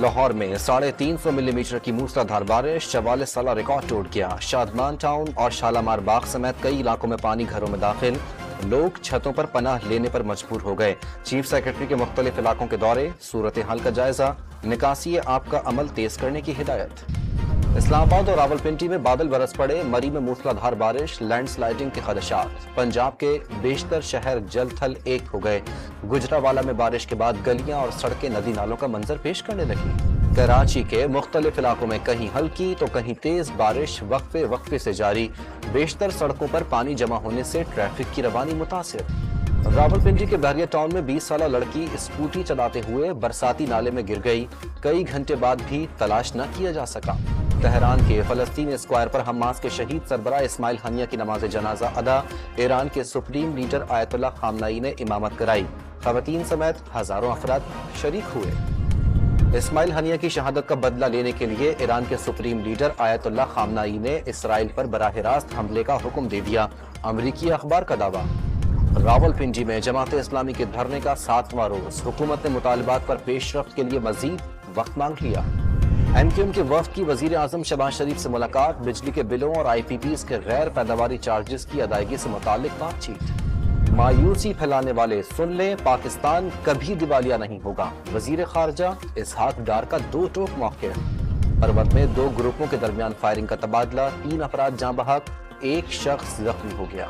لاہور میں 350 ملی میٹر کی موسلادھار بارش 44 سالہ ریکارڈ ٹوٹ گیا۔ شادمان ٹاؤن اور شالامار باغ سمیت کئی علاقوں میں پانی گھروں میں داخل، لوگ چھتوں پر پناہ لینے پر مجبور ہو گئے۔ چیف سیکرٹری کے مختلف علاقوں کے دورے، صورتحال کا جائزہ، نکاسی آب کا عمل تیز کرنے کی ہدایت۔ اسلام آباد اور راولپنڈی میں بادل برس پڑے، مری میں موسلادھار بارش، لینڈ سلائڈنگ کے خدشات۔ پنجاب کے بیشتر شہر جل تھل ایک ہو گئے۔ گجرانوالہ میں بارش کے بعد گلیاں اور سڑکیں ندی نالوں کا منظر پیش کرنے لگی۔ کراچی کے مختلف علاقوں میں کہیں ہلکی تو کہیں تیز بارش وقفے سے جاری، بیشتر سڑکوں پر پانی جمع ہونے سے ٹریفک کی روانی متاثر۔ راولپنڈی کے بحریہ ٹاؤن میں 20 سالہ لڑکی اسکوٹی چلاتے ہوئے برساتی نالے میں گر گئی، کئی گھنٹے بعد بھی تلاش نہ کیا جا سکا۔ تہران کے فلسطین اسکوائر پر حماس کے شہید سربراہ اسماعیل ہنیہ کی نماز جنازہ ادا، ایران کے سپریم لیڈر آیت اللہ خامنئی نے امامت کرائی، خواتین سمیت ہزاروں افراد شریک ہوئے۔ اسماعیل ہنیہ کی شہادت کا بدلہ لینے کے لیے ایران کے سپریم لیڈر آیت اللہ خامنئی نے اسرائیل پر براہ راست حملے کا حکم دے دیا، امریکی اخبار کا دعویٰ۔ راولپنڈی میں جماعت اسلامی کے دھرنے کا 7واں روز، حکومت نے مطالبات پر پیش رفت کے لیے مزید وقت مانگ لیا۔ ایم کیو ایم کے وفد کی وزیر اعظم شہباز شریف سے ملاقات، بجلی کے بلوں اور آئی پی پیز کے غیر پیداواری چارجز کی ادائیگی سے متعلق بات چیت۔ مایوسی پھیلانے والے سن لیں، پاکستان کبھی دیوالیہ نہیں ہوگا، وزیر خارجہ اسحاق ڈار کا دو ٹوک موقف۔ پربت میں 2 گروپوں کے درمیان فائرنگ کا تبادلہ، 3 افراد جاں بحق، 1 شخص زخمی ہو گیا۔